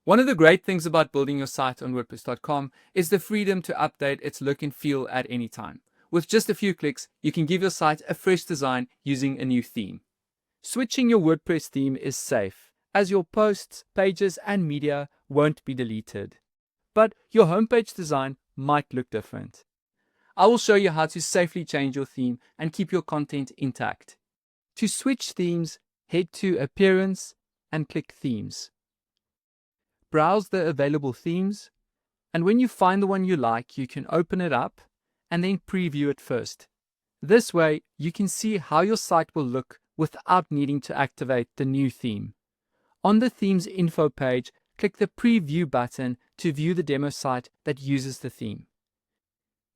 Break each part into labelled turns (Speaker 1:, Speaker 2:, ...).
Speaker 1: One of the great things about building your site on WordPress.com is the freedom to update its look and feel at any time. With just a few clicks, you can give your site a fresh design using a new theme. Switching your WordPress theme is safe, as your posts, pages, and media won't be deleted. But your homepage design might look different. I will show you how to safely change your theme and keep your content intact. To switch themes, head to Appearance and click Themes. Browse the available themes, and when you find the one you like, you can open it up and then preview it first. This way, you can see how your site will look without needing to activate the new theme. On the Themes info page, click the Preview button to view the demo site that uses the theme.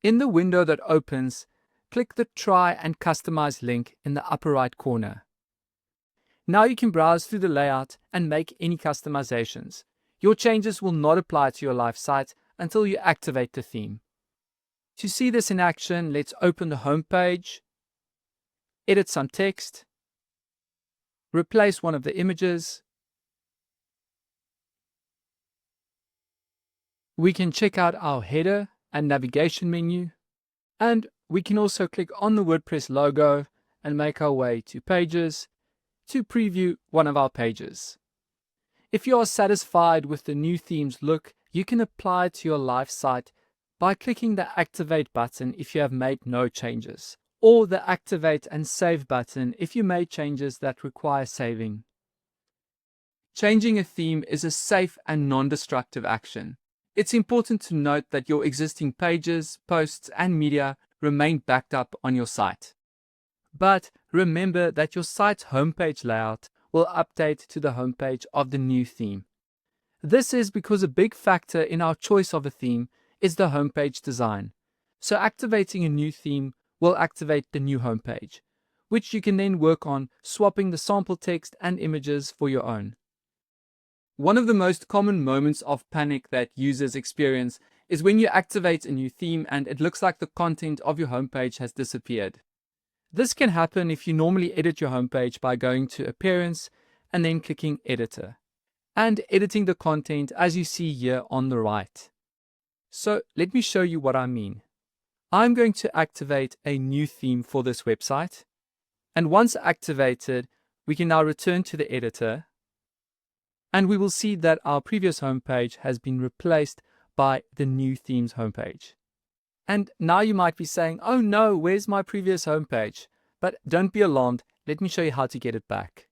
Speaker 1: In the window that opens, click the Try and Customize link in the upper right corner. Now you can browse through the layout and make any customizations. Your changes will not apply to your live site until you activate the theme. To see this in action, let's open the home page, edit some text, replace one of the images. We can check out our header and navigation menu, and we can also click on the WordPress logo and make our way to Pages to preview one of our pages. If you are satisfied with the new theme's look, you can apply it to your live site by clicking the Activate button if you have made no changes, or the Activate and Save button if you made changes that require saving. Changing a theme is a safe and non-destructive action. It's important to note that your existing pages, posts, and media remain backed up on your site. But remember that your site's homepage layout will update to the homepage of the new theme. This is because a big factor in our choice of a theme is the homepage design. So activating a new theme will activate the new homepage, which you can then work on swapping the sample text and images for your own. One of the most common moments of panic that users experience is when you activate a new theme and it looks like the content of your homepage has disappeared. This can happen if you normally edit your homepage by going to Appearance and then clicking Editor, and editing the content as you see here on the right. So let me show you what I mean. I'm going to activate a new theme for this website, and once activated, we can now return to the editor, and we will see that our previous homepage has been replaced by the new theme's homepage. And now you might be saying, oh no, where's my previous homepage? But don't be alarmed, let me show you how to get it back.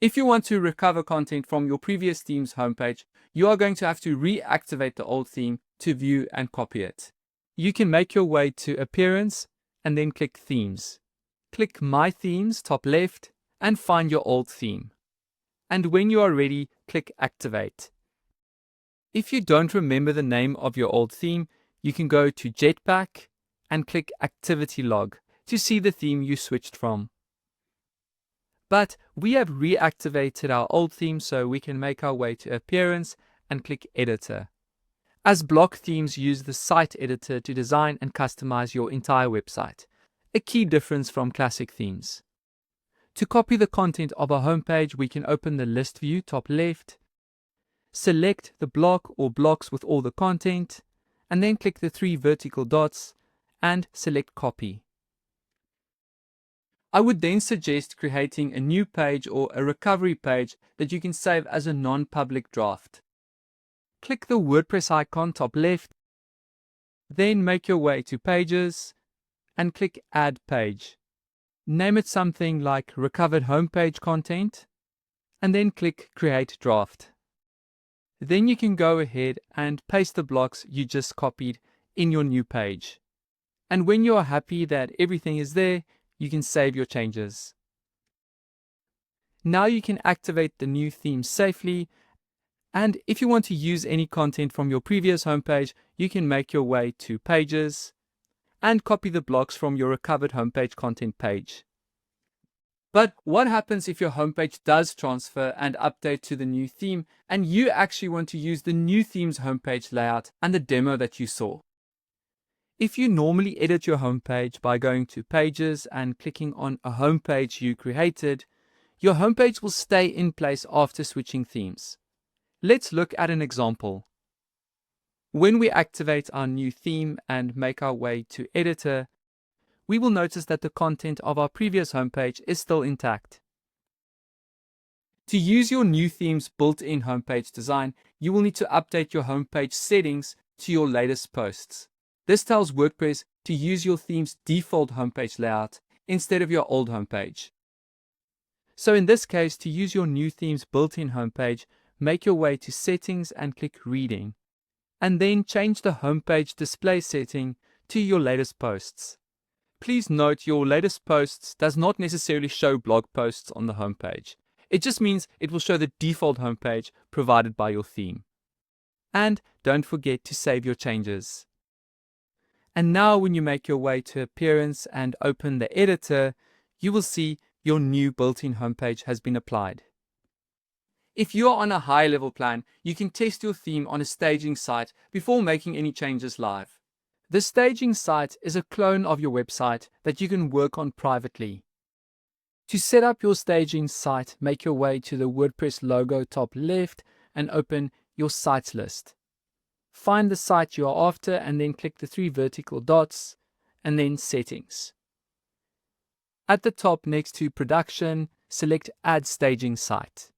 Speaker 1: If you want to recover content from your previous theme's homepage, you are going to have to reactivate the old theme to view and copy it. You can make your way to Appearance and then click Themes. Click My Themes, top left, and find your old theme. And when you are ready, click Activate. If you don't remember the name of your old theme, you can go to Jetpack and click Activity Log to see the theme you switched from. But we have reactivated our old theme, so we can make our way to Appearance and click Editor. As block themes use the site editor to design and customize your entire website, a key difference from classic themes. To copy the content of our homepage, we can open the list view top left, select the block or blocks with all the content, and then click the 3 vertical dots and select Copy. I would then suggest creating a new page or a recovery page that you can save as a non-public draft. Click the WordPress icon top left, then make your way to Pages and click Add Page. Name it something like Recovered Homepage Content and then click Create Draft. Then you can go ahead and paste the blocks you just copied in your new page. And when you are happy that everything is there, you can save your changes. Now you can activate the new theme safely, and if you want to use any content from your previous homepage, you can make your way to Pages and copy the blocks from your recovered homepage content page. But what happens if your homepage does transfer and update to the new theme and you actually want to use the new theme's homepage layout and the demo that you saw? If you normally edit your homepage by going to Pages and clicking on a homepage you created, your homepage will stay in place after switching themes. Let's look at an example. When we activate our new theme and make our way to Editor, we will notice that the content of our previous homepage is still intact. To use your new theme's built-in homepage design, you will need to update your homepage settings to your latest posts. This tells WordPress to use your theme's default homepage layout instead of your old homepage. So in this case, to use your new theme's built-in homepage, make your way to Settings and click Reading, and then change the homepage display setting to your latest posts. Please note your latest posts does not necessarily show blog posts on the homepage. It just means it will show the default homepage provided by your theme. And don't forget to save your changes. And now when you make your way to Appearance and open the editor, you will see your new built-in homepage has been applied. If you are on a high-level plan, you can test your theme on a staging site before making any changes live. The staging site is a clone of your website that you can work on privately. To set up your staging site, make your way to the WordPress logo top left and open your sites list. Find the site you are after and then click the 3 vertical dots and then Settings. At the top next to Production, select Add Staging Site.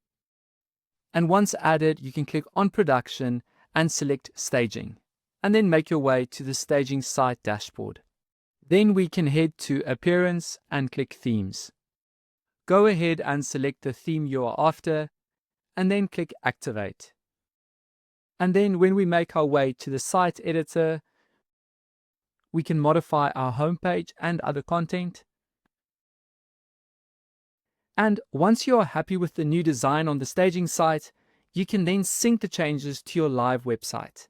Speaker 1: And once added, you can click on Production and select Staging, and then make your way to the Staging Site dashboard. Then we can head to Appearance and click Themes. Go ahead and select the theme you are after, and then click Activate. And then when we make our way to the site editor, we can modify our homepage and other content. And once you are happy with the new design on the staging site, you can then sync the changes to your live website.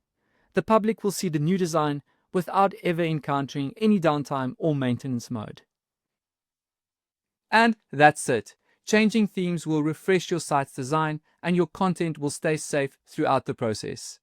Speaker 1: The public will see the new design without ever encountering any downtime or maintenance mode. And that's it. Changing themes will refresh your site's design and your content will stay safe throughout the process.